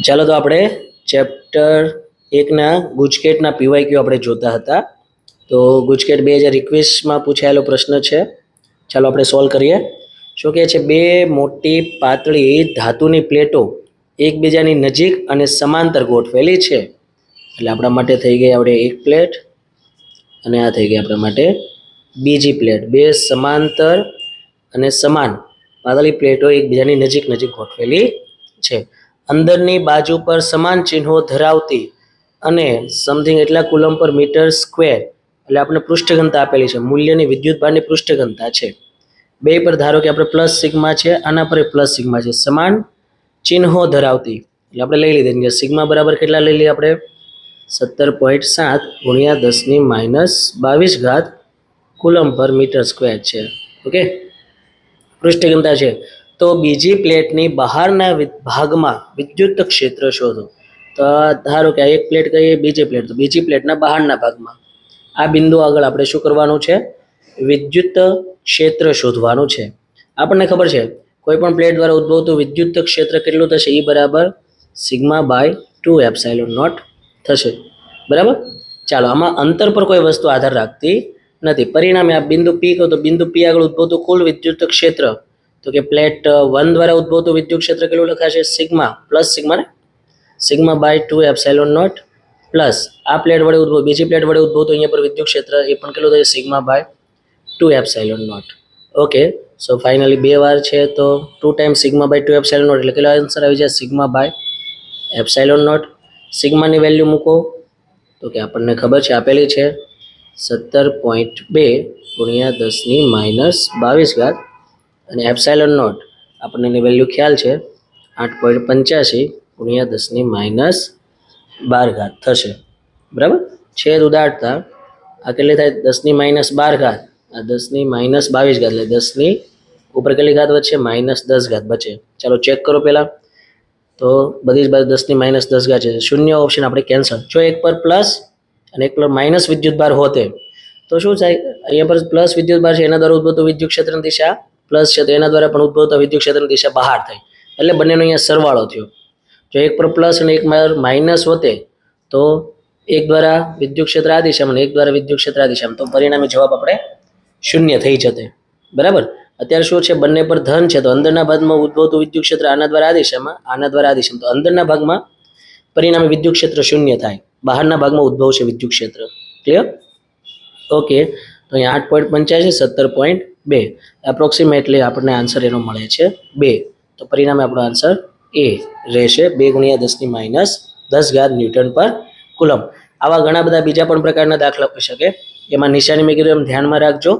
ચાલો તો આપણે ચેપ્ટર 1ના ગુજકેટના પીવાયક્યુ આપણે જોતા હતા. તો ગુજકેટ 2021માં પૂછાયેલો પ્રશ્ન છે. ચાલો આપણે સોલ્વ કરીએ. શું કહે છે? બે મોટી પાતળી ધાતુની પ્લેટો એકબીજાની નજીક અને સમાંતર ગોઠવેલી છે. એટલે આપણા માટે થઈ ગઈ આપણે એક પ્લેટ અને આ થઈ ગઈ આપણા માટે બીજી પ્લેટ. બે સમાંતર અને સમાન પાતળી પ્લેટો એકબીજાની નજીક નજીક ગોઠવેલી છે. અંદરની બાજુ પર સમાન ચિહ્નો ધરાવતી અને સમથિંગ એટલા કુલમ પર મીટર સ્ક્વેર એટલે આપણે પૃષ્ઠઘનતા આપેલી છે. મૂલ્યની વિદ્યુતભારની પૃષ્ઠઘનતા છે. બે પર ધારો કે આપણે પ્લસ સિગ્મા છે, આના પર પ્લસ સિગ્મા છે. સમાન ચિહ્નો ધરાવતી એટલે આપણે લઈ લીધી સિગ્મા બરાબર કેટલા લઈ લઈએ આપણે 17.7 ગુણ્યા 10⁻22 કુલમ પર મીટર સ્ક્વેર છે. ઓકે, પૃષ્ઠઘનતા છે. તો બીજી પ્લેટની બહારના ભાગમાં વિદ્યુત ક્ષેત્ર શોધો. તો ધારો કે આ એક પ્લેટ કહીએ, બીજી પ્લેટ, તો બીજી પ્લેટના બહારના ભાગમાં આ બિંદુ આગળ આપણે શું કરવાનું છે? વિદ્યુત ક્ષેત્ર શોધવાનું છે. આપણને ખબર છે કોઈ પણ પ્લેટ દ્વારા ઉદ્ભવતું વિદ્યુત ક્ષેત્ર કેટલું થશે? E બરાબર σ/2ε0 થશે. બરાબર. ચાલો, આમાં અંતર પર કોઈ વસ્તુ આધાર રાખતી નથી. પરિણામે આ બિંદુ P કહો તો બિંદુ P આગળ ઉદ્ભવતું કુલ વિદ્યુત ક્ષેત્ર તો કે પ્લેટ 1 દ્વારા ઉદ્ભવતું વિદ્યુત ક્ષેત્ર કેટલું લખાશે? સિગ્મા પ્લસ સિગ્મા ને σ/2ε0 પ્લસ આ પ્લેટ વડે ઉદ્ભવ બીજી પ્લેટ વડે ઉદ્ભવતું અહીંયા પર વિદ્યુત ક્ષેત્ર એ પણ કેટલું થશે? σ/2ε0. ઓકે, સો ફાઇનલી બે વાર છે તો 2 ટાઈમ σ/2ε0 એટલે કેટલો આન્સર આવી જાય? σ/ε0. સિગ્માની વેલ્યુ મૂકો તો કે આપણને ખબર છે આપેલી છે 17.2 ગુણ્યા 10⁻22 અને એપ્સાઇલોન નોટ આપણને એની વેલ્યુ ખ્યાલ છે 8.85 ગુણ્યા 10⁻12 થશે. બરાબર. છેદ ઉદાડતા આ કેટલી થાય? 10⁻12 આ 10⁻22 એટલે 10ની ઉપર કેટલી ઘાત વચ્ચે? -10 બચે. ચાલો ચેક કરો પહેલા. તો બધી જ બાજુ 10⁻10 છે. શૂન્ય ઓપ્શન આપણે કેન્સલ. જો એક પર પ્લસ અને એક પર માઇનસ વિદ્યુત ભાર હોતે તો શું થાય? અહીંયા પર પ્લસ વિદ્યુત ભાર છે એના દ્વારા ઉદ્ભવતું વિદ્યુત ક્ષેત્રની દિશા પ્લસ છે તો એના દ્વારા પણ ઉદ્ભવતા વિદ્યુત ક્ષેત્રની દિશા બહાર થાય. એટલે બંનેનો અહીંયા સરવાળો થયો. જો એક પર પ્લસ અને એક પર માઇનસ હોતે તો એક દ્વારા વિદ્યુત ક્ષેત્ર આ દિશામાં અને એક દ્વારા વિદ્યુત ક્ષેત્ર આ દિશામાં, તો પરિણામે જવાબ આપણે શૂન્ય થઈ જતે. બરાબર. અત્યારે શું છે? બંને પર ધન છે તો અંદરના ભાગમાં ઉદ્ભવતું વિદ્યુત ક્ષેત્ર આના દ્વારા આ દિશામાં, આના દ્વારા આ દિશામાં, તો અંદરના ભાગમાં પરિણામે વિદ્યુત ક્ષેત્ર શૂન્ય થાય. બહારના ભાગમાં ઉદ્ભવશે વિદ્યુત ક્ષેત્ર. ક્લિયર? ઓકે, તો અહીંયા 8.85 17.2 એપ્રોક્સિમેટલી આપણને આન્સર એનો મળે છે 2. તો પરિણામે આપણો આન્સર એ રહેશે 2 ગુણ્યા 10⁻10 ન્યૂટન પર કુલમ. આવા ઘણા બધા બીજા પણ પ્રકારના દાખલા હોઈ શકે. એમાં નિશાની મેં કીધું એમ ધ્યાનમાં રાખજો.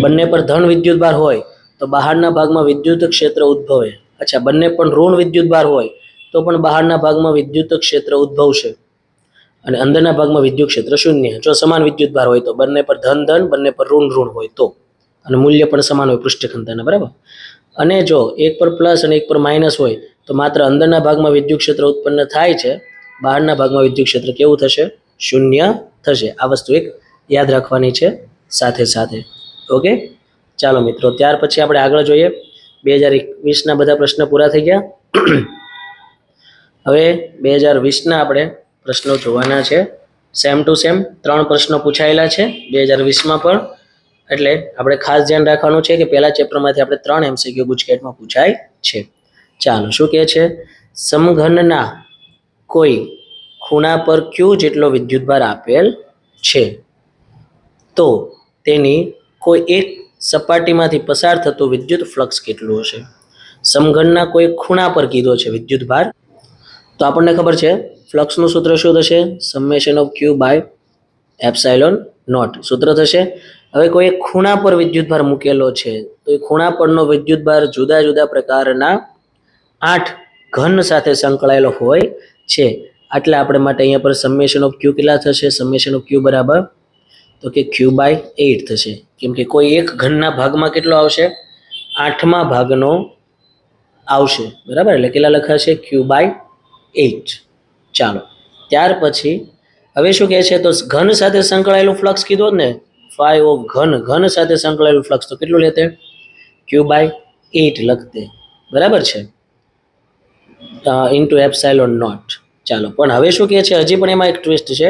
બંને પર ધન વિદ્યુત ભાર હોય તો બહારના ભાગમાં વિદ્યુત ક્ષેત્ર ઉદ્ભવે. અચ્છા, બંને પણ ઋણ વિદ્યુત ભાર હોય તો પણ બહારના ભાગમાં વિદ્યુત ક્ષેત્ર ઉદ્ભવશે અને અંદરના ભાગમાં વિદ્યુત ક્ષેત્ર શૂન્ય. જો સમાન વિદ્યુત ભાર હોય તો બંને પર ધન ધન, બંને પર ઋણ ઋણ હોય તો, અને મૂલ્ય પણ સમાન હોય પૃષ્ઠઘનતાના. બરાબર. અને જો એક પર પ્લસ અને એક પર માઇનસ હોય તો માત્ર અંદરના ભાગમાં વિદ્યુત ક્ષેત્ર ઉત્પન્ન થાય છે, બહારના ભાગમાં વિદ્યુત ક્ષેત્ર કેવું થશે? શૂન્ય થશે. આ વસ્તુ એક યાદ રાખવાની છે સાથે સાથે. ઓકે, ચાલો મિત્રો, ત્યાર પછી આપણે આગળ જોઈએ. 2021ના બધા પ્રશ્ન પૂરા થઈ ગયા. હવે 2020ના આપણે પ્રશ્નો જોવાના છે. સેમ ટુ સેમ 3 પ્રશ્નો પૂછાયેલા છે 2020માં પણ. એટલે આપણે ખાસ ધ્યાન રાખવાનું છે કે પહેલા ચેપ્ટરમાંથી આપણે 3 MCQ ગુજકેટમાં પૂછાય છે. ચાલો, શું કહે છે? સમઘનના કોઈ ખૂણા પર Q જેટલો વિદ્યુતભાર આપેલ છે તો તેની કોઈ એક સપાટીમાંથી પસાર થતું વિદ્યુત ફ્લક્સ કેટલું હશે? સમઘનના કોઈ ખૂણા પર કીધો છે વિદ્યુતભાર, તો આપણને ખબર છે ફ્લક્સનું સૂત્ર શું થશે? σ/Q/ε0 સૂત્ર થશે. હવે કોઈ એક ખૂણા પર વિદ્યુતભાર મૂકેલો છે તો એ ખૂણા પરનો વિદ્યુતભાર જુદા જુદા પ્રકારના 8 ઘન સાથે સંકળાયેલો હોય છે. એટલે આપણે માટે અહીંયા પર σ/Q કેટલા થશે? σ/Q બરાબર તો કે Q/8 થશે. કેમ કે કોઈ એક ઘનના ભાગમાં કેટલો આવશે? 8મા ભાગનો આવશે. બરાબર. એટલે કેટલા લખાશે? Q/8. ચાલો, ત્યાર પછી હવે શું કહે છે? તો ઘન સાથે સંકળાયેલું ફ્લક્સ કીધું ને, ફાઈ ઓફ ઘન સાથે સંકળાયેલું ફ્લક્સ તો કેટલું લેતે? Q/8 લખતે. બરાબર છે. Into epsilon naught. ચાલો, પણ હવે શું કહે છે, હજી પણ એમાં એક ટ્વિસ્ટ છે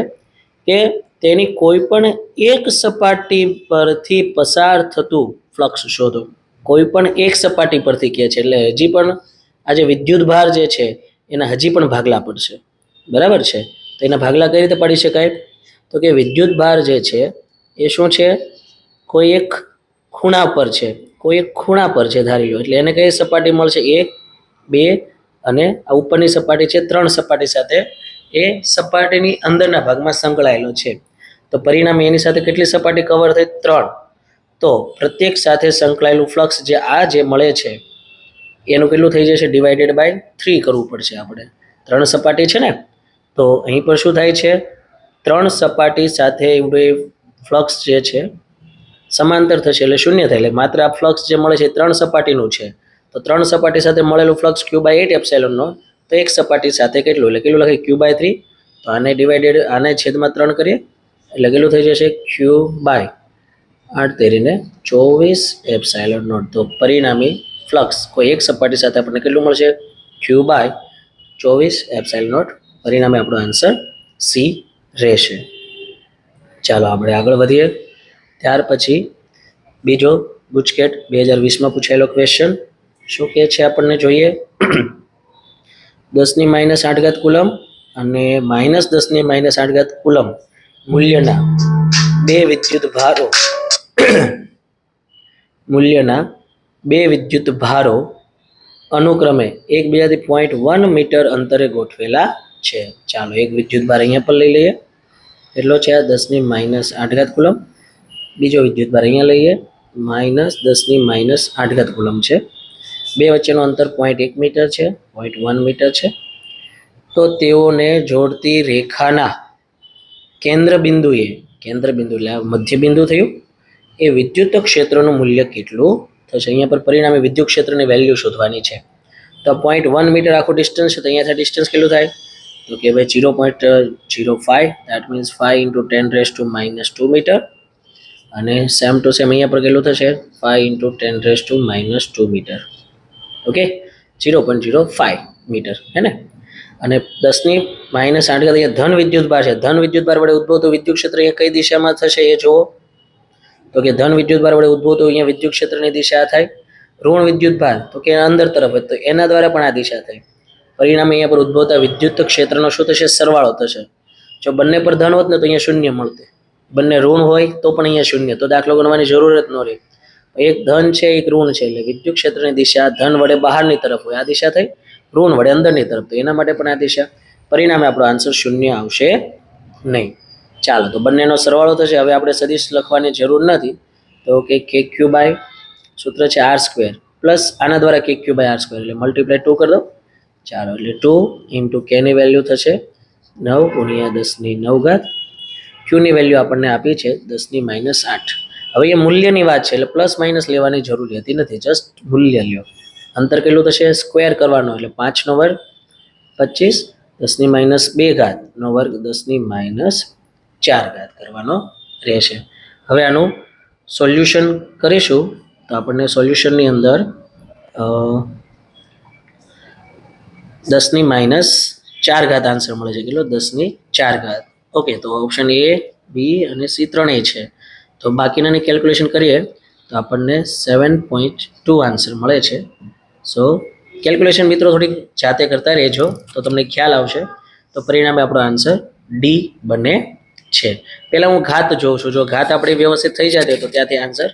કે તેની કોઈ પણ એક સપાટી પરથી પસાર થતું ફ્લક્સ શોધો. કોઈ પણ એક સપાટી પરથી કહે છે, એટલે હજી પણ આ જે વિદ્યુત ભાર જે છે એના હજી પણ ભાગલા પડશે. બરાબર છે? તો એના ભાગલા કઈ રીતે પાડી શકાય? તો કે વિદ્યુત ભાર જે છે એ શું છે, કોઈ એક ખૂણા પર છે, કોઈ એક ખૂણા પર છે ધારી લો, એટલે એને કઈ સપાટી મળશે? 1, 2 અને આ ઉપરની સપાટી છે 3 સપાટી સાથે એ સપાટીની અંદરના ભાગમાં સંકળાયેલો છે. તો પરિણામે એની સાથે કેટલી સપાટી કવર થઈ? 3. તો પ્રત્યેક સાથે સંકળાયેલું ફ્લક્સ જે આ જે મળે છે એનું કેટલું થઈ જશે? ડિવાઇડેડ બાય 3 કરવું પડશે આપણે. 3 સપાટી છે ને, તો અહીં પર શું થાય છે? 3 સપાટી સાથે ફ્લક્સ જે છે સમાંતર થશે એટલે શૂન્ય થાય. એટલે માત્ર આ ફ્લક્સ જે મળે છે 3 સપાટીનું છે. તો 3 સપાટી સાથે મળેલું ફ્લક્સ Q/8 એપ્સિલોનનો, તો એક સપાટી સાથે કેટલું, એટલે કેટલું લખે? Q/3. તો આને ડિવાઇડેડ, આને છેદમાં 3 કરીએ એટલે કેટલું થઈ જશે? Q/8 તેરીને 24 epsilon not. તો પરિણામી ફ્લક્સ કોઈ એક સપાટી સાથે આપણને કેટલું મળશે? Q/24 epsilon naught. પરિણામે આપણો આન્સર સી રહેશે. ચાલો આપણે આગળ વધીએ. ત્યાર પછી બીજો ગુજકેટ 2020માં પૂછાયેલો ક્વેશ્ચન શું કહે છે આપણને જોઈએ. 10⁻8 કુલમ અને -10⁻8 કુલમ મૂલ્યના બે વિદ્યુત ભારો અનુક્રમે એકબીજાથી 0.1 મીટર અંતરે ગોઠવેલા છે. ચાલો, એક વિદ્યુત ભાર અહીંયા પર લઈ લઈએ, એટલો છે આ 10⁻8 કુલમ. બીજો વિદ્યુત ભાર અહીંયા લઈએ, -10⁻8 કુલમ છે. બે વચ્ચેનું અંતર 0.1 મીટર છે, 0.1 મીટર છે. તો તેઓને જોડતી રેખાના કેન્દ્ર બિંદુ એટલે મધ્ય બિંદુ થયું, એ વિદ્યુત ક્ષેત્રનું મૂલ્ય કેટલું થશે? અહીંયા પર પરિણામે વિદ્યુત ક્ષેત્રની વેલ્યુ શોધવાની છે. તો 0.1 મીટર આખું ડિસ્ટન્સ છે, તો અહીંયાથી ડિસ્ટન્સ કેટલું થાય? તો કે ભાઈ 0.05, દેટ મીન્સ 5 × 10⁻² મીટર. અને સેમ ટુ સેમ અહીંયા પર કેટલું થશે? 5 × 10⁻² મીટર. ઓકે, 0.05 મીટર હે ને. અને 10⁻8 અહીંયા ધન વિદ્યુત ભાર છે. ધન વિદ્યુત ભાર વડે ઉદ્ભવતું વિદ્યુત ક્ષેત્ર અહીંયા કઈ દિશામાં થશે એ જુઓ. તો કે ધન વિદ્યુત ભાર વડે ઉદ્ભવતું અહીંયા વિદ્યુત ક્ષેત્રની દિશા થાય. ઋણ વિદ્યુત ભાર તો કે અંદર તરફ, તો એના દ્વારા પણ આ દિશા થાય. પરિણામે અહીંયા પર ઉદ્ભવતા વિદ્યુત ક્ષેત્રનો શું થશે? સરવાળો થશે. જો બંને પર ધન હોત ને તો અહીંયા શૂન્ય મળતે, બંને ઋણ હોય તો પણ અહીંયા શૂન્ય, તો દાખલો ગણવાની જરૂર જ ન રહે. એક ધન છે, એક ઋણ છે, એટલે વિદ્યુત ક્ષેત્રની દિશા ધન વડે બહારની તરફ હોય, આ દિશા થઈ. ઋણ વડે અંદરની તરફ, તો એના માટે પણ આ દિશા. પરિણામે આપણો આન્સર શૂન્ય આવશે નહીં. ચાલો, તો બંનેનો સરવાળો થશે. હવે આપણે સદિશ લખવાની જરૂર નથી. તો કે KQ/ સૂત્ર છે R² પ્લસ આના દ્વારા KQ/R², એટલે મલ્ટીપ્લાય 2 કરી દો. ચાલો, એટલે 2 × K ની વેલ્યુ થશે 9 × 10⁹. Q ની વેલ્યુ આપણને આપી છે 10⁻8. હવે એ મૂલ્યની વાત છે, એટલે પ્લસ માઇનસ લેવાની જરૂરિયાત નથી, જસ્ટ મૂલ્ય લ્યો. અંતર કેટલું થશે? સ્ક્વેર કરવાનો, એટલે 5 નો વર્ગ 25, 10⁻2 નો વર્ગ 10⁻4 કરવાનો રહેશે. હવે આનું સોલ્યુશન કરીશું તો આપણને સોલ્યુશનની અંદર 10⁻4 આન્સર મળે છે. કેટલો? 10⁻4. ઓકે, તો ઓપ્શન A, B અને C ત્રણેય છે. તો બાકીનાની કેલ્ક્યુલેશન કરીએ તો આપણને 7.2 આન્સર મળે છે. સો કેલ્ક્યુલેશન મિત્રો થોડીક જાતે કરતા રહેજો તો તમને ખ્યાલ આવશે. તો પરિણામે આપણો આન્સર ડી બને છે. પહેલાં હું ઘાત જોઉં છું, જો ઘાત આપણી વ્યવસ્થિત થઈ જાય તો ત્યાંથી આન્સર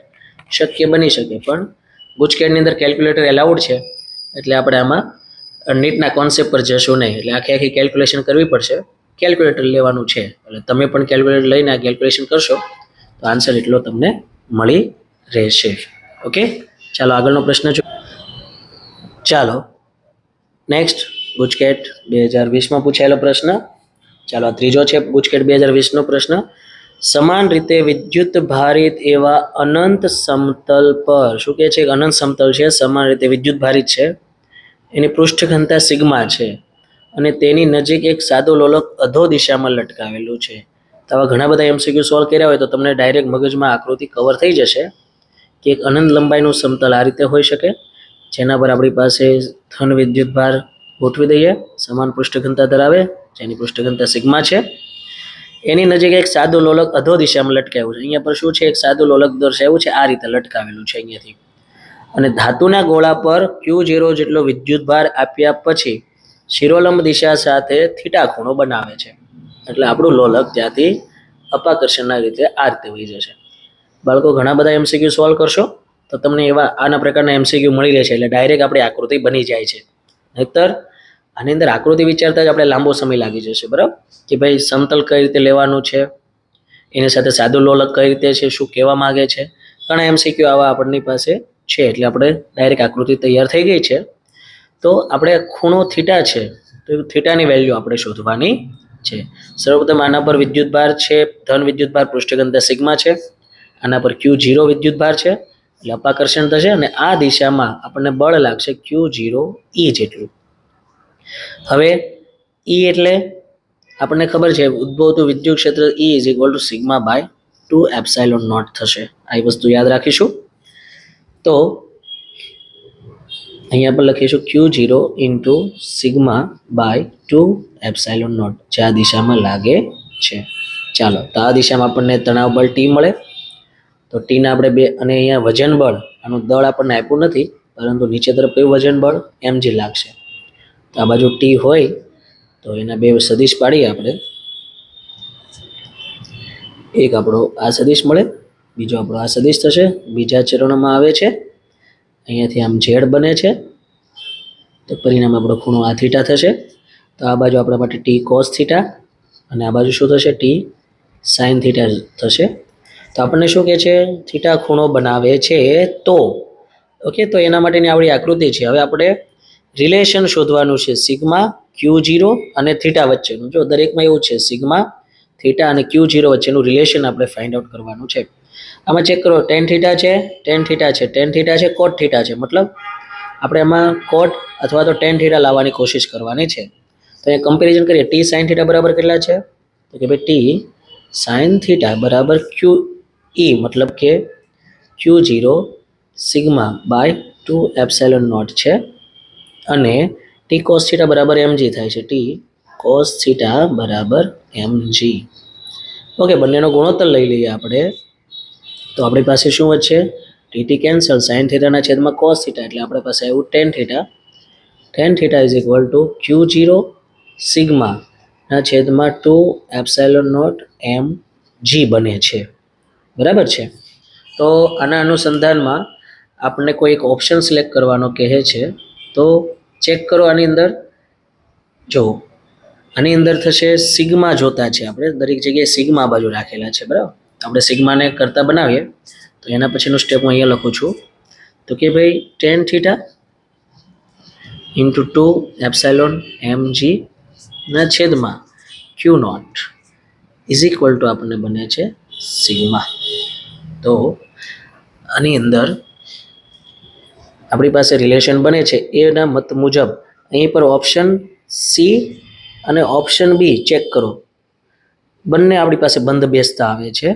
શક્ય બની શકે. પણ ગુજકેટની અંદર કેલ્ક્યુલેટર એલાઉડ છે, એટલે આપણે આમાં નીટના કોન્સેપ્ટ પર જશું નહીં, એટલે આખી કેલ્ક્યુલેશન કરવી પડશે. કેલ્ક્યુલેટર લેવાનું છે, એટલે તમે પણ કેલ્ક્યુલેટર લઈને આ કેલ્ક્યુલેશન કરશો તો આન્સર એટલો તમને મળી રહેશે. ઓકે, ચાલો આગળનો પ્રશ્ન જો. ચાલો નેક્સ્ટ ગુજકેટ 2020માં પૂછાયેલો પ્રશ્ન. ચાલો આ ત્રીજો છે ગુજકેટ 2020નો પ્રશ્ન. સમાન રીતે વિદ્યુત ભારિત એવા અનંત સમતલ પર, શું કહે છે? અનંત સમતલ છે, સમાન રીતે વિદ્યુત ભારિત છે, એની પૃષ્ઠ ઘનતા સિગ્મા છે અને તેની નજીક એક સાદો લોલક અધો દિશામાં લટકાવેલું છે. તો આવા ઘણા બધા MCQ સોલ્વ કર્યા હોય તો તમને ડાયરેક્ટ મગજમાં આકૃતિ કવર થઈ જશે કે એક અનંત લંબાઈનું સમતલ આ રીતે હોઈ શકે, જેના પર આપણી પાસે ધન વિદ્યુત ભાર ગોઠવી દઈએ. સમાન પૃષ્ઠ ઘનતા ધરાવે, જેની પૃષ્ઠ ઘનતા સિગ્મા છે. એની નજીક એક સાદું લોલક અધો દિશામાં લટકાવ્યું છે. અહીંયા પર શું છે? એક સાદું લોલક દર્શાવ્યું છે, આ રીતે લટકાવેલું છે અહીંયાથી. અને ધાતુના ગોળા પર Q0 જેટલો વિદ્યુતભાર આપ્યા પછી શિરોલંબ દિશા સાથે થીટા ખૂણો બનાવે છે. એટલે આપણું લોલક ત્યાંથી અપાકર્ષણના રીતે આ રીતે વહી જશે. બાળકો ઘણા બધા MCQ સોલ્વ કરશો તો તમને એવા આના પ્રકારના MCQ મળી રહેશે. એટલે ડાયરેક્ટ આપણી આકૃતિ બની જાય છે. નહીતર આની અંદર આકૃતિ વિચારતા જ આપણે લાંબો સમય લાગી જશે. બરાબર, કે ભાઈ સમતલ કઈ રીતે લેવાનું છે, એની સાથે સાદું લોલક કઈ રીતે છે, શું કહેવા માંગે છે, ઘણા MCQ આવા આપણી પાસે છે. એટલે આપણે ડાયરેક્ટ આકૃતિ તૈયાર થઈ ગઈ છે. તો આપણે ખૂણો થીટા છે, તો થીટાની વેલ્યુ આપણે શોધવાની છે. સર્વપ્રથમ આના પર વિદ્યુતભાર છે, ધન વિદ્યુતભાર પૃષ્ઠ ઘનતા સિગ્મા છે. આના પર Q0 વિદ્યુતભાર છે, એટલે અપાકર્ષણ થશે. અને આ દિશામાં આપણને બળ લાગશે Q0 E જેટલું. હવે E એટલે આપણને ખબર છે, ઉદ્ભવતું વિદ્યુત ક્ષેત્ર E is equal to sigma by 2 epsilon naught થશે. આ વસ્તુ યાદ રાખીશું. તો અહીંયા પર લખીશું Q0 into sigma by 2 epsilon naught, જે આ દિશામાં લાગે છે. ચાલો, તો આ દિશામાં આપણને તણાવ બળ T મળે. તો ટીના આપણે બે, અને અહીંયા વજન બળ, આનું દળ આપણને આપ્યું નથી, પરંતુ નીચે તરફ કયું વજન બળ? mg લાગશે. તો આ બાજુ T હોય તો એના બે સદિશ પાડીએ આપણે. એક આપણો આ સદિશ મળે, બીજો આપણો આ સદિશ થશે. બીજા ચરણમાં આવે છે, અહીંયાથી આમ ઝેડ બને છે, તો પરિણામ આપણો ખૂણો આ થીટા થશે. તો આ બાજુ આપણા માટે T cos થીટા, અને આ બાજુ શું થશે? T sin થીટા થશે. તો આપણને શું કહે છે? થીટા ખૂણો બનાવે છે. તો ઓકે, તો એના માટેની આપણી આકૃતિ છે. હવે આપણે રિલેશન શોધવાનું છે સિગ્મા Q0 અને થીટા વચ્ચેનું. જો દરેકમાં એવું છે, સિગ્મા થીટા અને Q0 વચ્ચેનું રિલેશન આપણે ફાઇન્ડ આઉટ કરવાનું છે. આમાં ચેક કરો, ટેન થીટા છે, ટેન થીટા છે, ટેન થીટા છે, કોટ થીટા છે. મતલબ આપણે એમાં કોટ અથવા તો ટેન થીટા લાવવાની કોશિશ કરવાની છે. તો એ કમ્પેરિઝન કરીએ. T sin થીટા બરાબર કેટલા છે? તો કે ભાઈ T sin થીટા બરાબર QE, મતલબ કે Q0 sigma by 2 epsilon not છે. અને T cos થીટા બરાબર mg થાય છે. T cos થીટા બરાબર mg. ઓકે, બંનેનો ગુણોત્તર લઈ લઈએ આપણે. તો આપણી પાસે શું વધશે? tt કેન્સલ, sin થીટાના છેદમાં cos થીટા, એટલે આપણી પાસે આવ્યું tan theta. tan theta is equal two Q0 sigma ના છેદમાં 2 એપ્સાઇલોન નોટ mg બને છે. બરાબર છે. તો આના અનુસંધાનમાં આપણને કોઈ એક ઓપ્શન સિલેક્ટ કરવાનો કહે છે. તો ચેક કરો, આની અંદર જો આની અંદર થશે સિગ્મા જોતા છે આપણે, દરેક જગ્યાએ સિગ્મા બાજુ રાખેલા છે. બરાબર, આપણે સિગ્માને કરતા બનાવીએ. તો એના પછીનું સ્ટેપ હું અહીંયા લખું છું. તો કે ભાઈ ten theta into 2 epsilon mg ના છેદમાં Q0 ઇઝ ઇક્વલ ટુ આપણને બને છે સિગ્મા. તો આની અંદર આપણી પાસે રિલેશન બને છે એના મત મુજબ અહીં પર ઓપ્શન સી અને ઓપ્શન બી ચેક કરો, બંને આપણી પાસે બંધ બેસતા આવે છે.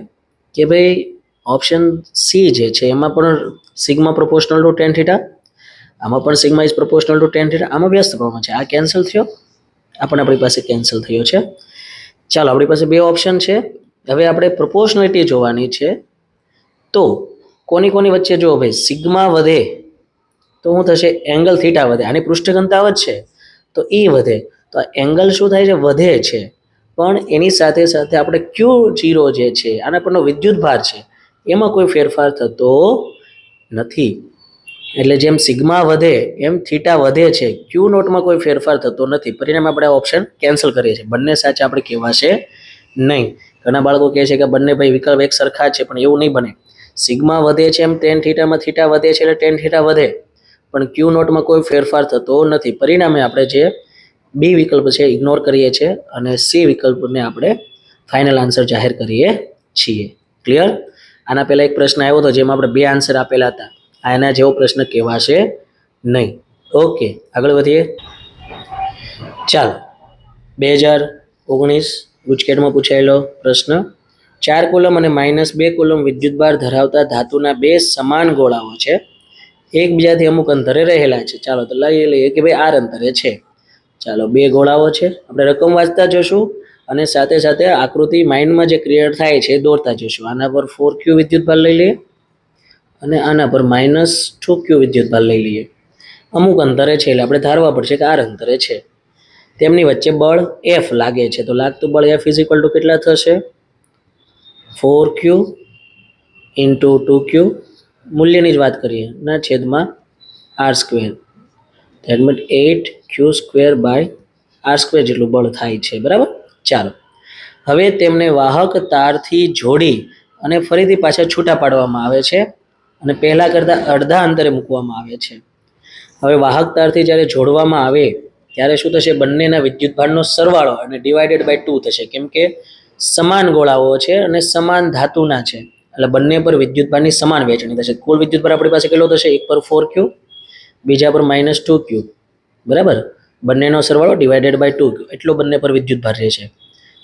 કે ભાઈ ઓપ્શન સી જે છે એમાં પણ sigma proportional two ten theta, આમાં પણ sigma is proportional two ten theta. આમાં વ્યસ્ત પ્રમાણ છે, આ કેન્સલ થયો, આ પણ આપણી પાસે કેન્સલ થયો છે. ચાલો, આપણી પાસે બે ઓપ્શન છે. હવે આપણે પ્રોપોર્શનાલિટી જોવાની છે. તો કોની કોની વચ્ચે જો ભાઈ સિગ્મા વધે તો શું થશે? એંગલ થીટા વધે. આની પૃષ્ઠ ઘનતા વધશે તો E વધે. તો એંગલ શું થાય છે? વધે છે. પણ એની સાથે સાથે આપણે Q0 જે છે, આના પરનો વિદ્યુત ભાર છે, એમાં કોઈ ફેરફાર થતો નથી. એટલે જેમ સિગ્મા વધે એમ થીટા વધે છે, Q0 માં કોઈ ફેરફાર થતો નથી. પરિણામે આપણે ઓપ્શન કેન્સલ કરીએ છીએ. બંને સાચા આપણે કહેવાશે નહીં. ઘણા બાળકો કહે છે કે બંને ભાઈ વિકલ્પ એક સરખા છે, પણ એવું નહીં બને. સિગ્મા વધે છે એમ ટેન થીટામાં થીટા વધે છે, એટલે ટેન થીટા વધે, પણ Q0 માં કોઈ ફેરફાર થતો નથી. પરિણામે આપણે જે બી વિકલ્પ છે ઇગ્નોર કરીએ છીએ અને સી વિકલ્પને આપણે ફાઇનલ આન્સર જાહેર કરીએ છીએ. ક્લિયર? આના પહેલા એક પ્રશ્ન આવ્યો હતો જેમાં આપણે બે આન્સર આપેલા હતા. આના જેવો પ્રશ્ન કહેવાશે નહીં. ઓકે, આગળ વધીએ. ચાલો, 2019 ગુજકેટમાં પૂછાયેલો પ્રશ્ન. 4 કુલમ અને -2 કુલમ વિદ્યુતભાર ધરાવતા ધાતુના બે સમાન ગોળાઓ છે, એકબીજાથી અમુક અંતરે રહેલા છે. ચાલો તો લઈ લઈએ કે ભાઈ આર અંતરે છે. ચાલો બે ગોળાઓ છે, આપણે રકમ વાંચતા જશું અને સાથે સાથે આકૃતિ માઇન્ડમાં જે ક્રિએટ થાય છે એ દોરતા જશું. આના પર 4q વિદ્યુતભાર લઈ લઈએ અને આના પર -2q વિદ્યુતભાર લઈ લઈએ. અમુક અંતરે છે એટલે આપણે ધારવા પડશે કે આર અંતરે છે. તેમની વચ્ચે બળ F લાગે છે, તો લાગતું બળ F = કેટલા થશે? 4q × 2q, મૂલ્યની જ વાત કરીએ, ના છેદમાં r². ધેટ મીન્સ 8q² જેટલું બળ થાય છે. બરાબર. ચાલો હવે તેમને વાહક તારથી જોડી અને ફરીથી પાછા છૂટા પાડવામાં આવે છે અને પહેલા કરતાં અડધા અંતરે મૂકવામાં આવે છે. હવે વાહક તારથી જ્યારે જોડવામાં આવે ત્યારે શું થશે? બંનેના વિદ્યુતભારનો સરવાળો અને ડિવાઇડેડ બાય 2 થશે, કેમ કે સમાન ગોળાઓ છે અને સમાન ધાતુના છે એટલે બંને પર વિદ્યુતભારની સમાન વહેંચણી થશે. કુલ વિદ્યુતભાર આપણી પાસે કેટલો થશે? એક પર 4q, બીજા પર -2q. બરાબર. બંનેનો સરવાળો ડિવાઇડેડ બાય 2, એટલો બંને પર વિદ્યુતભાર રહેશે.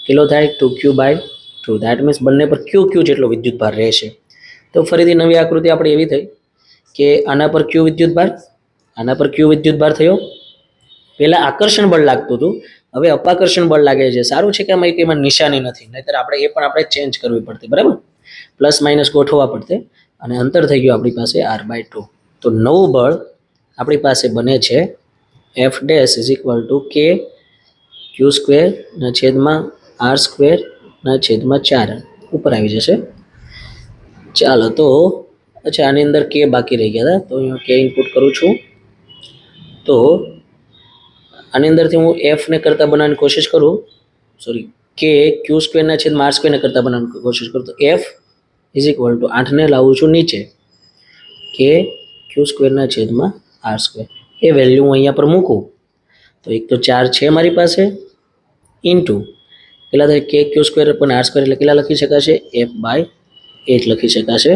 કેટલો થાય? 2q/2. ધેટ મીન્સ બંને પર qq જેટલો વિદ્યુતભાર રહેશે. તો ફરીથી નવી આકૃતિ આપણી એવી થઈ કે આના પર q વિદ્યુતભાર, આના પર q વિદ્યુતભાર થયો. પહેલા આકર્ષણ બળ લાગતું હતું, હવે અપાકર્ષણ બળ લાગે છે. સારું છે કે એમાં નિશાની નથી, નહીતર આપણે ચેન્જ કરવી પડતી. બરાબર. પ્લસ માઇનસ ગોઠવવા પડતે અને અંતર થઈ ગયું આપણી પાસે r/2. તો નવું બળ આપણી પાસે બને છે F' = kq²/r²/4 ઉપર આવી જશે. ચાલો તો અચ્છા, આની અંદર કે બાકી રહી ગયા હતા, તો હું કે ઇનપુટ કરું છું. તો આની અંદરથી હું F ને કરતા બનાવવાની કોશિશ કરું, સોરી, કે q²/r² ને કરતા બનાવવાની કોશિશ કરું, તો F = 8 ને લાવું છું નીચે, કે q²/r². એ વેલ્યુ હું અહીંયા પર મૂકું તો એક તો 4 છે મારી પાસે, ઇન્ટુ કેટલા થાય? કે q² / r² એટલે કેટલા લખી શકાશે? F/8 લખી શકાશે.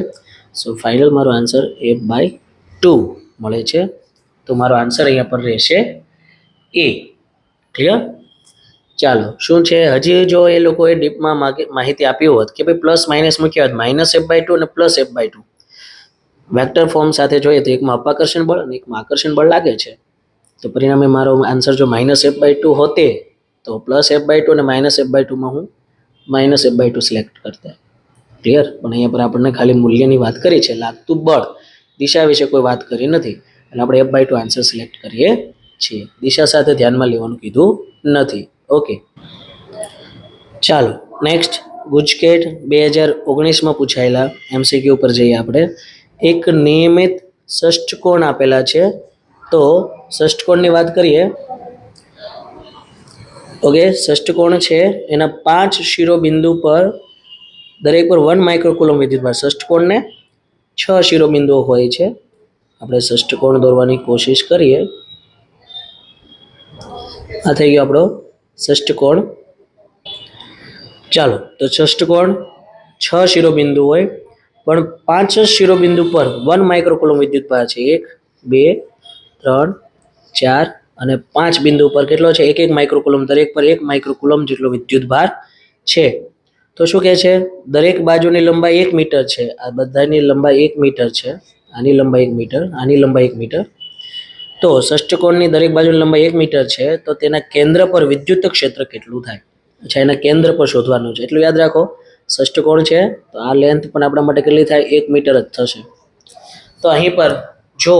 સો ફાઇનલ મારો આન્સર F/2 મળે છે. તો મારો આન્સર અહીંયા પર રહેશે એ. ક્લિયર? ચાલો, શું છે હજી જો એ લોકોએ ડીપમાં માહિતી આપી હોત કે ભાઈ પ્લસ માઇનસ મૂક્યા હોત, -F/2 અને +F/2 વેક્ટર ફોર્મ સાથે જોઈએ તો એકમાં અપાકર્ષણ બળ અને એકમાં આકર્ષણ બળ લાગે છે, તો પરિણામે મારો આન્સર જો -F/2 હોતે તો +F/2 અને -F/2 માં હું -F/2 સિલેક્ટ કરતા. ક્લિયર? પણ અહીંયા પર આપણને ખાલી મૂલ્યની વાત કરી છે, લાગતું બળ, દિશા વિશે કોઈ વાત કરી નથી, એટલે આપણે F/2 આન્સર સિલેક્ટ કરીએ છીએ. દિશા સાથે ધ્યાનમાં લેવાનું કીધું નથી. ઓકે, ચાલો નેક્સ્ટ. ગુજકેટ 2019માં પૂછાયેલા MCQ પર જઈએ આપણે. એક નિયમિત ષષ્ઠકોણ આપેલા છે, તો ષષ્ઠકોણની વાત કરીએ. ઓકે, ષષ્ઠકોણ છે એના 5 શિરોબિંદુ પર દરેક પર 1 માઇક્રોકુલમ વિદ્યુતભાર. ષષ્ઠકોણને 6 શિરોબિંદુઓ હોય છે. આપણે ષષ્ઠકોણ દોરવાની કોશિશ કરીએ. આ થઈ ગયો આપણો ષષ્ઠકોણ. ચાલો, તો ષષ્ઠકોણ 6 શિરોબિંદુ હોય પણ 5 શિરોબિંદુ પર 1 માઇક્રોકુલમ વિદ્યુતભાર છે. 1, 2, 3, 4 અને 5 બિંદુ પર કેટલો છે? 1 માઇક્રોકુલમ. દરેક પર 1 માઇક્રોકુલમ જેટલો વિદ્યુતભાર છે. તો શું કહે છે? દરેક બાજુની લંબાઈ 1 મીટર છે. આ બધાની લંબાઈ 1 મીટર છે. આની લંબાઈ 1 મીટર, આની લંબાઈ 1 મીટર. તો ષષ્ઠકોણની દરેક બાજુની લંબાઈ 1 મીટર છે, તો તેના કેન્દ્ર પર વિદ્યુત ક્ષેત્ર કેટલું થાય? અચ્છા, એના કેન્દ્ર પર શોધવાનું છે. એટલું યાદ રાખો, ષષ્ઠકોણ છે તો આ લેન્થ પણ આપણા માટે કેટલી થાય? 1 મીટર જ થશે. તો અહીં પર જો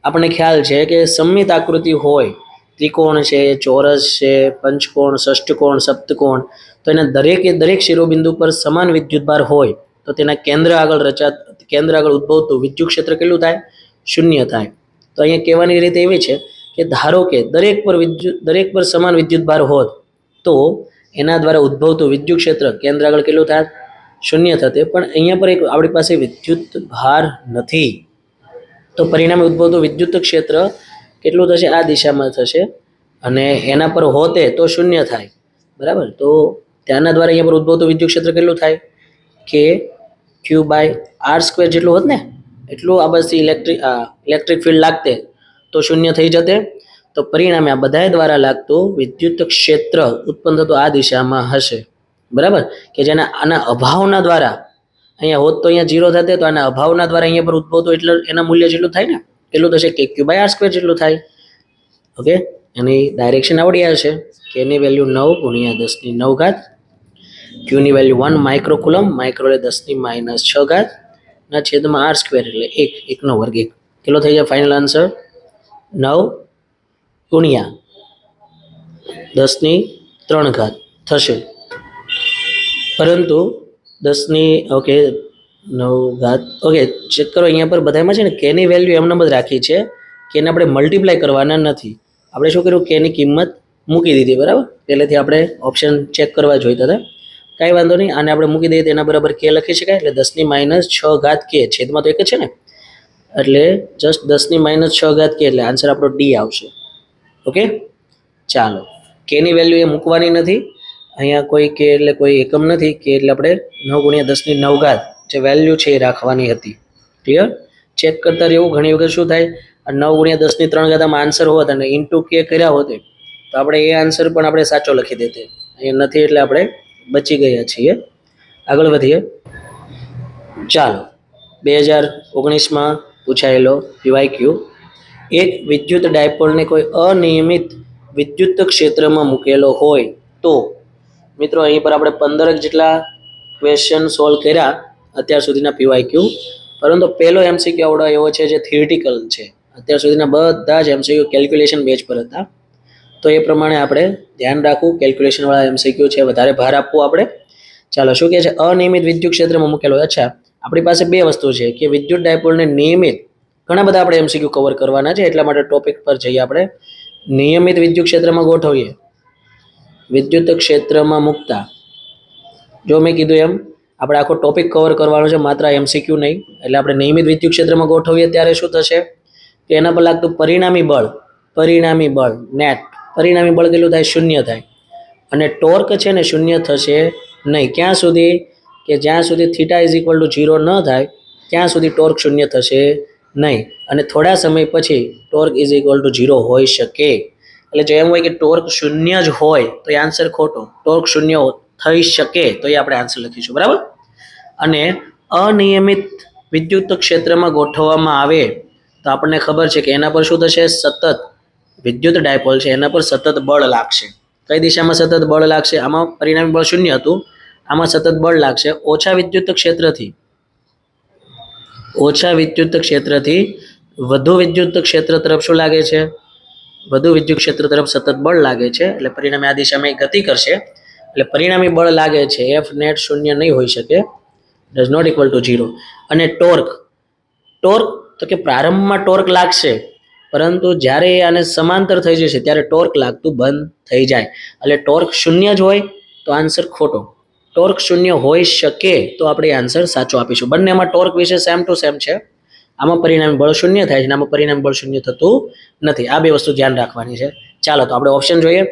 આપણને ખ્યાલ છે કે સમમિત આકૃતિ હોય, ત્રિકોણ છે, ચોરસ છે, પંચકોણ, ષષ્ઠકોણ, સપ્તકોણ, તો એના દરેક શિરોબિંદુ પર સમાન વિદ્યુતભાર હોય તો તેના કેન્દ્ર આગળ ઉદ્ભવતું વિદ્યુત ક્ષેત્ર કેટલું થાય? 0 થાય. તો અહીંયા કહેવાની રીત એવી છે કે ધારો કે દરેક પર સમાન વિદ્યુતભાર હોત તો એના દ્વારા ઉદ્ભવતું વિદ્યુત ક્ષેત્ર કેન્દ્ર આગળ કેટલું થાય? 0 થતે. પણ અહીંયા પર એક આપણી પાસે વિદ્યુત ભાર નથી, તો પરિણામે ઉદ્ભવતું વિદ્યુત ક્ષેત્ર કેટલું થશે? આ દિશામાં થશે અને એના પર હોતે તો 0 થાય. બરાબર. તો ત્યાંના દ્વારા અહીંયા પર ઉદ્ભવતું વિદ્યુત ક્ષેત્ર કેટલું થાય? કે q/r² જેટલું હોત ને, એટલું આ બસ ઇલેક્ટ્રિક ફિલ્ડ લાગતે તો 0 થઈ જતે. તો પરિણામે આ બધા દ્વારા લાગતું વિદ્યુત ક્ષેત્ર ઉત્પન્ન થતું આ દિશામાં હશે. બરાબર. કે જેના આના અભાવના દ્વારા અહીંયા હોત તો અહીંયા 0 થતે, તો આના અભાવના દ્વારા અહીંયા પર ઉદ્ભવતું એટલે એના મૂલ્ય જેટલું થાય ને, એટલું થશે કે q/r² જેટલું થાય. ઓકે, એની ડાયરેક્શન આવડી હશે. કેની વેલ્યુ 9 ગુણ્યા 10 ની 9 ઘાત, ક્યુની વેલ્યુ 1 માઇક્રોકુલમ, માઇક્રો એટલે 10 ની -6 ઘાત ના છેદમાં r સ્ક્વેર એટલે 1, 1 નો વર્ગ 1. કેટલો થઈ જાય ફાઇનલ આન્સર? 9 ગુણ્યા 10 ની 3 ઘાત થશે. પરંતુ 10 ની ઓકે 9 ઘાત ઓકે ચેક કરો અહીંયા પર બધામાં છે ને કેની વેલ્યુ એમ નંબર રાખી છે કે એને આપણે મલ્ટીપ્લાય કરવાના નથી. આપણે શું કર્યું કેની કિંમત મૂકી દીધી બરાબર. પહેલેથી આપણે ઓપ્શન ચેક કરવા જોઈતા હતા. કાંઈ વાંધો નહીં, આને આપણે મૂકી દઈએ તેના બરાબર કે લખી શકાય. એટલે 10 ની -6 ઘાત કે છેદમાં તો એક જ છે ને, એટલે જસ્ટ 10 ની -6 ઘાત કે એટલે આન્સર આપણો ડી આવશે. ઓકે ચાલો, કેની વેલ્યુ એ મૂકવાની નથી. અહીંયા કોઈ કે એટલે કોઈ એકમ નથી, કે એટલે આપણે 9 ગુણ્યા 10 ની 9 ઘાત જે વેલ્યુ છે એ રાખવાની હતી. ક્લિયર? ચેક કરતા રહેવું. ઘણી વખત શું થાય, 9 ગુણ્યા 10 ની 3 ઘાત આમાં આન્સર હોત અને ઇન્ટુ કે કર્યા હોત તો આપણે એ આન્સર પણ આપણે સાચો લખી દેતે. અહીંયા નથી એટલે આપણે બચી ગયા છીએ. આગળ વધીએ. ચાલો, 2019માં પૂછાયેલો પીવાયક્યુ, એક વિદ્યુત ડાયપોલને કોઈ અનિયમિત વિદ્યુત ક્ષેત્રમાં મૂકેલો હોય તો. મિત્રો અહીં પર આપણે 15 જેટલા ક્વેશ્ચન સોલ્વ કર્યા અત્યાર સુધીના પીવાયક્યુ. પરંતુ પહેલો એમસીક્યુ આવડો એવો છે જે થિયરિટિકલ છે. અત્યાર સુધીના બધા જ એમસીક્યુ કેલ્ક્યુલેશન બેઝ પર હતા. તો એ પ્રમાણે આપણે ધ્યાન રાખવું. કેલ્ક્યુલેશનવાળા એમસીક્યુ છે, વધારે ભાર આપવું આપણે. ચાલો, શું કહે છે? અનિયમિત વિદ્યુત ક્ષેત્રમાં મૂકેલો. અચ્છા, આપણી પાસે બે વસ્તુ છે કે વિદ્યુત ડાયપોલને નિયમિત, ઘણા બધા આપણે એમસીક્યુ કવર કરવાના છે, એટલા માટે ટોપિક પર જઈએ આપણે. નિયમિત વિદ્યુત ક્ષેત્રમાં ગોઠવીએ. વિદ્યુત ક્ષેત્રમાં મૂકતા, જો મેં કીધું એમ આપણે આખો ટોપિક કવર કરવાનો છે, માત્ર એમસીક્યુ નહીં. એટલે આપણે નિયમિત વિદ્યુત ક્ષેત્રમાં ગોઠવીએ ત્યારે શું થશે કે એના પર લાગતું પરિણામી બળ નેટ પરિણામી બળ કેટલું થાય? 0 થાય. અને ટોર્ક છે ને 0 થશે નહીં. ક્યાં સુધી? કે જ્યાં સુધી થીટા ઇઝ ઇક્વલ ટુ 0 ન થાય ત્યાં સુધી ટોર્ક 0 થશે નહીં. અને થોડા સમય પછી ટોર્ક ઇઝ ઇક્વલ ટુ 0 હોઈ શકે. એટલે જો એમ હોય કે ટોર્ક 0 જ હોય તો એ આન્સર ખોટો. ટોર્ક 0 થઈ શકે તો એ આપણે આન્સર લખીશું. બરાબર. અને અનિયમિત વિદ્યુત ક્ષેત્રમાં ગોઠવવામાં આવે તો આપણને ખબર છે કે એના પર શું થશે? સતત વિદ્યુત ડાયપોલ છે એના પર સતત બળ લાગશે. કઈ દિશામાં સતત બળ લાગશે? આમાં પરિણામી બળ 0 હતું, આમાં સતત બળ લાગશે ઓછા વિદ્યુત ક્ષેત્રથી વધુ વિદ્યુત ક્ષેત્ર તરફ. શું લાગે છે? વધુ વિદ્યુત ક્ષેત્ર તરફ સતત બળ લાગે છે. એટલે પરિણામે આ દિશામાં ગતિ કરશે. એટલે પરિણામી બળ લાગે છે એફ નેટ 0 નહીં હોઈ શકે, ડઝ નોટ ઇક્વલ ટુ 0. અને ટોર્ક તો કે પ્રારંભમાં ટોર્ક લાગશે, પરંતુ જ્યારે આને સમાંતર થઈ જશે ત્યારે ટોર્ક લાગતું બંધ થઈ જાય. એટલે ટોર્ક 0 જ હોય તો આન્સર ખોટો. ટોર્ક 0 હોઈ શકે તો આપણે આન્સર સાચો આપીશું. બંનેમાં ટોર્ક વિશે સેમ ટુ સેમ છે. આમાં પરિણામી બળ 0 થાય છે અને આમાં પરિણામી બળ 0 થતું નથી. આ બે વસ્તુ ધ્યાન રાખવાની છે. ચાલો, તો આપણે ઓપ્શન જોઈએ.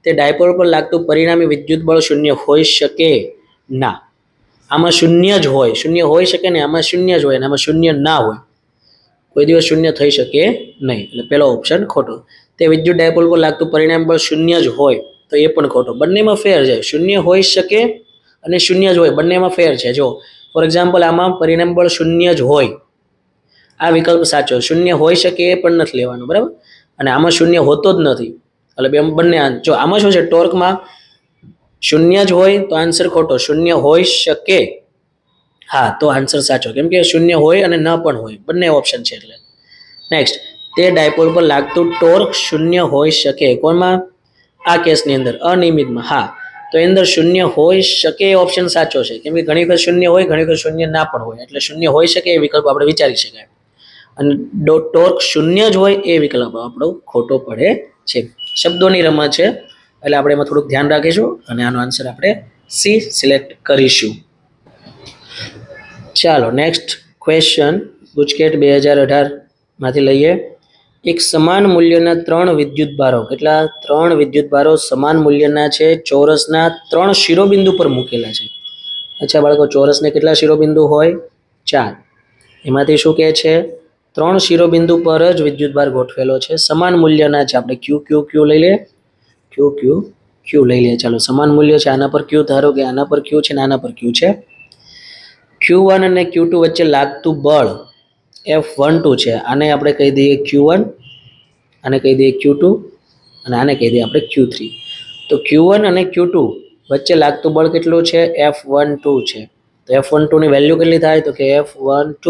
તે ડાયપોલ પર લાગતું પરિણામી વિદ્યુત બળ 0 હોઈ શકે ના. આમાં 0 જ હોય. 0 હોઈ શકે ને, આમાં 0 જ હોય અને આમાં 0 ના હોય. કોઈ દિવસ 0 થઈ શકે નહીં. એટલે પહેલો ઓપ્શન ખોટો. તે વિદ્યુત ડાયપોલ પર લાગતું પરિણામી બળ 0 જ હોય તો એ પણ ખોટો. બંનેમાં ફેર છે. 0 હોઈ શકે અને 0 જ હોય, બંનેમાં ફેર છે. જો ફોર એક્ઝામ્પલ આમાં પરિણામી બળ 0 જ હોય, આ વિકલ્પ સાચો. 0 હોઈ શકે એ પણ નથી લેવાનું. બરાબર. અને આમાં 0 હોતો જ નથી. એટલે બંને જો આમાં શું છે, ટોર્કમાં 0 જ હોય તો આન્સર ખોટો. 0 હોઈ શકે હા તો આન્સર સાચો, કેમ કે 0 હોય અને ન પણ હોય, બંને ઓપ્શન છે. એટલે નેક્સ્ટ, તે ડાયપોલ પર લાગતું ટોર્ક 0 હોઈ શકે. કોણમાં? આ કેસની અંદર અનિયમિતમાં. હા, તો એની અંદર 0 હોઈ શકે એ ઓપ્શન સાચો છે, કેમ કે ઘણી વખત 0 હોય, ઘણી વખત 0 ના પણ હોય. એટલે 0 હોઈ શકે એ વિકલ્પ આપણે વિચારી શકાય. અને ટોર્ક 0 જ હોય એ વિકલ્પ આપણો ખોટો પડે છે. શબ્દોની રમત છે એટલે આપણે એમાં થોડુંક ધ્યાન રાખીશું અને આનો આન્સર આપણે સી સિલેક્ટ કરીશું. ચાલો, નેક્સ્ટ ક્વેશ્ચન ગુજકેટ 2018માંથી લઈએ. એક સમાન મૂલ્યના 3 વિદ્યુત ભારો. કેટલા? 3 વિદ્યુત ભારો સમાન મૂલ્યના છે, ચોરસના 3 શિરોબિંદુ પર મૂકેલા છે. અચ્છા બાળકો, ચોરસને કેટલા શિરોબિંદુ હોય? 4. એમાંથી શું કહે છે? 3 શિરોબિંદુ પર જ વિદ્યુત ભાર ગોઠવેલો છે, સમાન મૂલ્યના છે. આપણે ક્યુ લઈ લઈએ. ક્યુ લઈ લઈએ. ચાલો, સમાન મૂલ્ય છે. આના પર ક્યુ ધારો કે આના પર ક્યુ છે ને આના પર ક્યુ છે. Q1 અને Q2 વચ્ચે લાગતું બળ F12 છે. આને આપણે કહી દઈએ Q1, આને કહી દઈએ Q2. અને આને કહી દઈએ આપણે Q3. તો Q1 અને Q2 વચ્ચે લાગતું બળ કેટલું છે? F12 છે. તો F12 ની વેલ્યુ કેટલી થાય? તો કે F12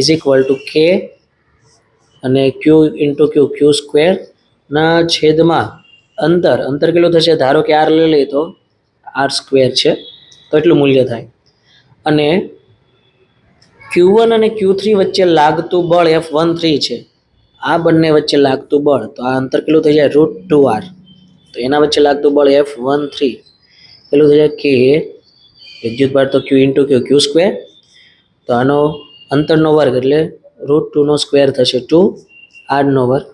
is equal two K અને Q ઇન્ટુ Q સ્ક્વેર ના છેદમાં અંતર કેટલું થશે? ધારો કે R લઈ લઈએ તો R સ્ક્વેર છે, તો એટલું મૂલ્ય થાય. અને Q1 અને Q3 વચ્ચે લાગતું બળ F13 છે. આ બંને વચ્ચે લાગતું બળ, તો આ અંતર કેટલું થઈ જાય? √2R. તો એના વચ્ચે લાગતું બળ F13 કેટલું થઈ જાય? K વિદ્યુત ભાર તો Q ઇન્ટુ Q સ્ક્વેર, તો આનો અંતરનો વર્ગ એટલે √2 નો સ્ક્વેર થશે 2, R નો વર્ગ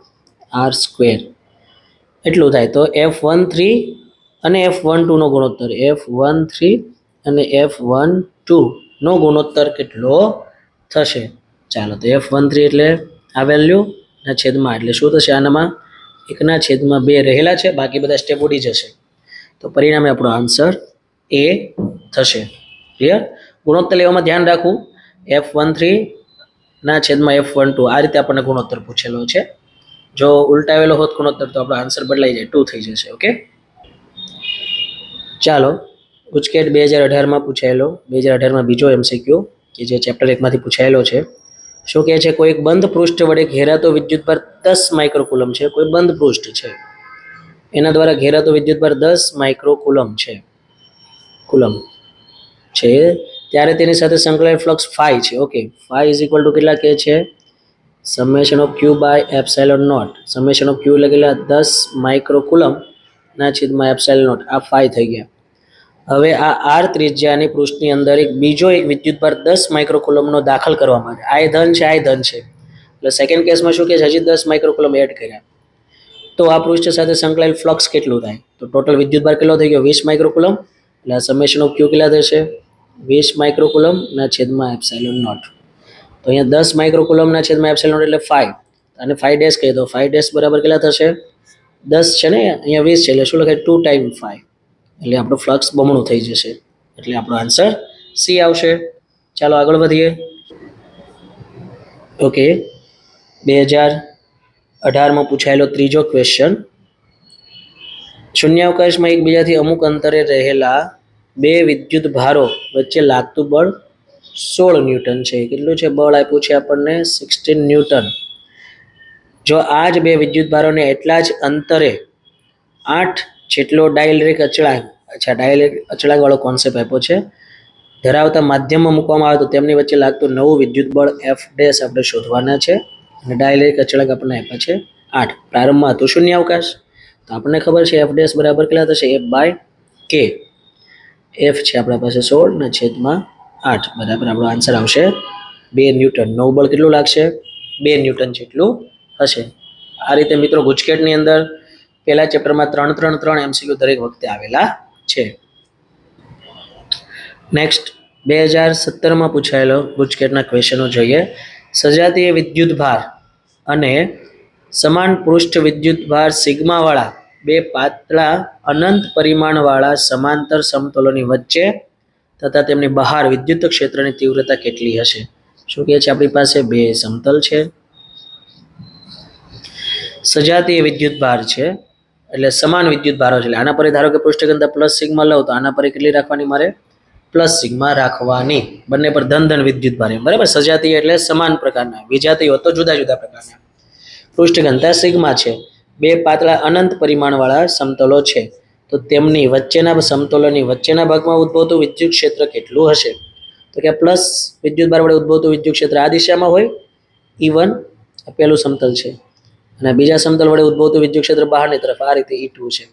R સ્ક્વેર એટલું થાય. તો F13 અને F12 નો ગુણોત્તર, F13 અને F12 નો ગુણોત્તર કેટલો થશે? ચાલો, તો F13 એટલે આ વેલ્યુ ના છેદમાં એટલે શું થશે? આનામાં 1/2 રહેલા છે, બાકી બધા સ્ટેપ ઉડી જશે. તો પરિણામે આપણો આન્સર A થશે. ક્લિયર? ગુણોત્તર લેવામાં ધ્યાન રાખવું. F13 ના છેદમાં F12 આ રીતે આપણને ગુણોત્તર પૂછેલો છે. જો ઉલટાવેલો હોત ગુણોત્તર તો આપણો આન્સર બદલાઈ જાય, 2 થઈ જશે. ઓકે, ચાલો. ગુજકેટ 2018માં પૂછાયેલો, 2018માં બીજો MCQ કે જે ચેપ્ટર 1 માંથી પૂછાયેલો છે. શું કહે છે? કોઈ એક બંધ પૃષ્ઠ વડે ઘેરાતો વિદ્યુતભાર 10 માઇક્રોકુલમ છે. કોઈ બંધ પૃષ્ઠ છે, એના દ્વારા ઘેરાતો વિદ્યુતભાર 10 માઇક્રોકુલમ છે, ત્યારે તેની સાથે સંકળાયેલ ફ્લક્સ phi છે. Okay, phi is equal to કેટલા કહે છે? Summation of Q by epsilon naught. Summation of Q એટલે કેટલા? 10 માઇક્રોકુલમ ના છેદમાં એપ્સાઇલોન નોટ. આ phi થઈ ગયા. હવે આ R ત્રિજ્યાની પૃષ્ઠની અંદર બીજો એક વિદ્યુતભાર 10 માઇક્રોકુલમનો દાખલ કરવામાં આવે. આ ધન છે, આ ધન છે, એટલે સેકન્ડ કેસમાં શું કે હજી 10 માઇક્રોકુલમ એડ કર્યા. તો આ પૃષ્ઠ સાથે સંકળાયેલ ફ્લક્સ કેટલું થાય? તો ટોટલ વિદ્યુતભાર કેટલો થઈ ગયો? 20 માઇક્રોકુલમ. એટલે આ સમેશન ઓફ Q કેટલા થશે? 20 માઇક્રોકુલમ ના છેદમાં એપ્સાઇલોન નોટ. તો અહીંયા 10 માઇક્રોકુલમ ના છેદમાં એપ્સાઇલોન નોટ એટલે 5, અને 5 ડેશ કહે તો 5 ડેશ બરાબર કેટલા થશે? 10 છે ને, અહીંયા 20 છે, એટલે શું લખાય? 2 ટાઈમ 5, એટલે આપણું ફ્લક્સ બમણું થઈ જશે. એટલે આપણો આન્સર C આવશે. ચાલો આગળ વધીએ. ઓકે, 2018માં પૂછાયેલો ત્રીજો ક્વેશ્ચન. શૂન્યાવકાશમાં એકબીજાથી અમુક અંતરે રહેલા બે વિદ્યુત ભારો વચ્ચે લાગતું બળ 16 ન્યૂટન છે. કેટલું છે બળ આપ્યું છે આપણને? 16 ન્યૂટન. જો આ જ બે વિદ્યુત ભારોને એટલા જ અંતરે 8 જેટલો ડાઇલેક્ટ્રિક અચળાંક, ડાઇલેક્ટ્રિક અચળાંક વાળો કોન્સેપ્ટ આપ્યો છે, ધરાવતા માધ્યમમાં મૂકવામાં આવે તો તેમની વચ્ચે લાગતું નવું વિદ્યુત બળ F ડેશ આપણે શોધવાના છે. અને ડાઇલેક્ટ્રિક અચળાંક આપણને આપ્યા છે 8. પ્રારંભમાં હતું શૂન્યાવકાશ, તો આપણને ખબર છે F ડેશ બરાબર કેટલા થશે? F by K. F છે આપણા પાસે 16 ના છેદમાં 8, બરાબર આપણો આન્સર આવશે 2 ન્યૂટન. નવું બળ કેટલું લાગશે? 2 ન્યૂટન જેટલું હશે. આ રીતે મિત્રો ગુજકેટની અંદર પહેલા ચેપ્ટરમાં 3 MCQ દરેક વખતે આવેલા છે. નેક્સ્ટ 2017માં પૂછાયેલો ગુજકેટના ક્વેશ્ચનો જોઈએ. સજાતીય વિદ્યુત ભાર અને સમાન પૃષ્ઠ વિદ્યુત ભાર સિગ્મા વાળા બે પાતળા અનંત પરિમાણવાળા સમાંતર સમતલોની વચ્ચે તથા તેમની બહાર વિદ્યુત ક્ષેત્રની તીવ્રતા કેટલી હશે? શું કહે છે? આપણી પાસે બે સમતલ છે, સજાતીય વિદ્યુત ભાર છે, એટલે સમાન વિદ્યુત ભારો છે. એટલે આના પર ધારો કે પૃષ્ઠ ઘનતા પ્લસ સિગ્મા લઉં તો આના પર કેટલી રાખવાની? મારે પ્લસ સિગ્મા રાખવાની. બંને પર ધન વિદ્યુત ભાર, બરાબર. સજાતીય એટલે સમાન પ્રકારના, વિજાતીય હોય તો જુદા જુદા પ્રકારના. પૃષ્ઠ ઘનતા સિગ્મા છે. બે પાતળા અનંત પરિમાણવાળા સમતલો છે, તો તેમની વચ્ચેના સમતલોની વચ્ચેના ભાગમાં ઉદ્ભવતું વિદ્યુત ક્ષેત્ર કેટલું હશે? તો કે પ્લસ વિદ્યુત ભાર વડે ઉદ્ભવતું વિદ્યુત ક્ષેત્ર આ દિશામાં હોય, E1 પહેલું સમતલ છે, અને બીજા સમતલ વડે ઉદ્ભવતું વિદ્યુત ક્ષેત્ર બહારની તરફ આ રીતે E2 છે.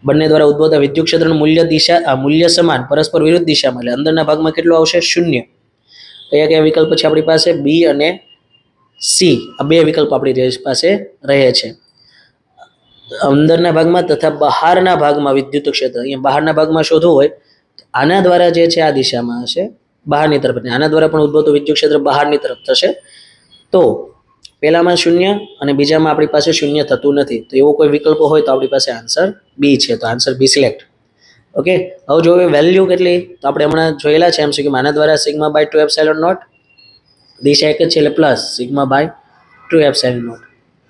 બંને દ્વારા ઉદ્ભવતા વિદ્યુત ક્ષેત્રનું મૂલ્ય સમાન, પરસ્પર વિરુદ્ધ દિશામાં, એટલે અંદરના ભાગમાં કેટલું આવશે? 0. કયા કયા વિકલ્પ છે આપણી પાસે? B અને C. આ બે વિકલ્પ આપણી પાસે રહે છે. અંદરના ભાગમાં તથા બહારના ભાગમાં વિદ્યુત ક્ષેત્ર, અહીંયા બહારના ભાગમાં શોધવું હોય તો આના દ્વારા જે છે આ દિશામાં હશે, બહારની તરફ. આના દ્વારા પણ ઉદ્ભવતું વિદ્યુત ક્ષેત્ર બહારની તરફ થશે. તો પહેલામાં 0 અને બીજામાં આપણી પાસે 0 થતું નથી, તો એવો કોઈ વિકલ્પ હોય તો આપણી પાસે આન્સર B છે. તો આન્સર B સિલેક્ટ. ઓકે, હવે જો વેલ્યુ કેટલી, તો આપણે હમણાં જોયેલા છે MCQ માં. આના દ્વારા સિગ્મા બાય 2 એપ્સાઇલોન નોટ, દિશા એક જ છે એટલે plus sigma by 2 epsilon naught,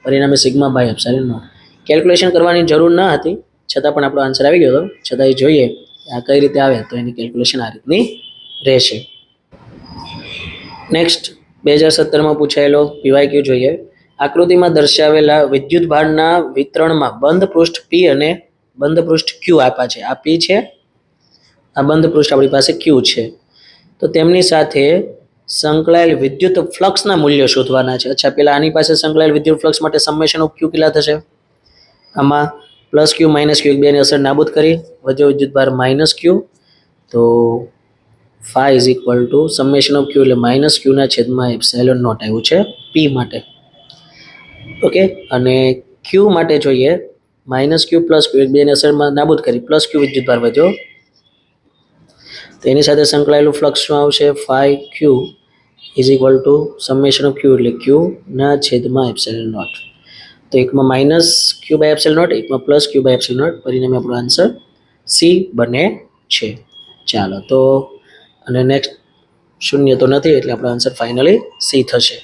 પરિણામે sigma by epsilon naught. Calculation કરવાની જરૂર ન હતી, છતાં પણ આપણો આન્સર આવી ગયો હતો. છતાં એ જોઈએ આ કઈ રીતે આવે, તો એની કેલ્ક્યુલેશન આ રીતની રહેશે. નેક્સ્ટ 2017માં પૂછાયેલો પીવાયક્યુ જોઈએ. આકૃતિમાં દર્શાવેલા વિદ્યુત ભારના વિતરણમાં બંધ પૃષ્ઠ પી અને બંધ પૃષ્ઠ ક્યુ આપ્યા છે. આ પી છે, આ બંધ પૃષ્ઠ આપણી પાસે ક્યુ છે. તો તેમની સાથે સંકળાયેલ વિદ્યુત ફ્લક્સના મૂલ્યો શોધવાના છે. અચ્છા, પેલા આની પાસે સંકળાયેલ વિદ્યુત ફ્લક્સ માટે સમેશન ઓફ ક્યુ કેટલા થશે? આમાં પ્લસ ક્યુ માઇનસ ક્યુ બેની અસર નાબૂદ કરી, વધ્યો વિદ્યુત ભાર માઇનસ ક્યુ. તો phi is equal to summation of q એટલે માઇનસ ક્યુના છેદમાં એપ્સાઇલોન નોટ આવ્યું છે પી માટે. ઓકે, અને ક્યુ માટે જોઈએ માઇનસ ક્યુ પ્લસ ક્યુ બેની અસરમાં નાબૂદ કરી, પ્લસ ક્યુ વિદ્યુત ભાર વધ્યો. તો એની સાથે સંકળાયેલું ફ્લક્સ શું આવશે? Phi q is equal to summation of q એટલે ક્યુના છેદમાં એપ્સાઇલોન નોટ. તો એકમાં minus q by epsilon naught, એકમાં plus q by epsilon naught. પરિણામે આપણો આન્સર સી બને છે. ચાલો તો, અને નેક્સ્ટ શૂન્ય તો નથી એટલે આપણો આન્સર ફાઇનલી સી થશે.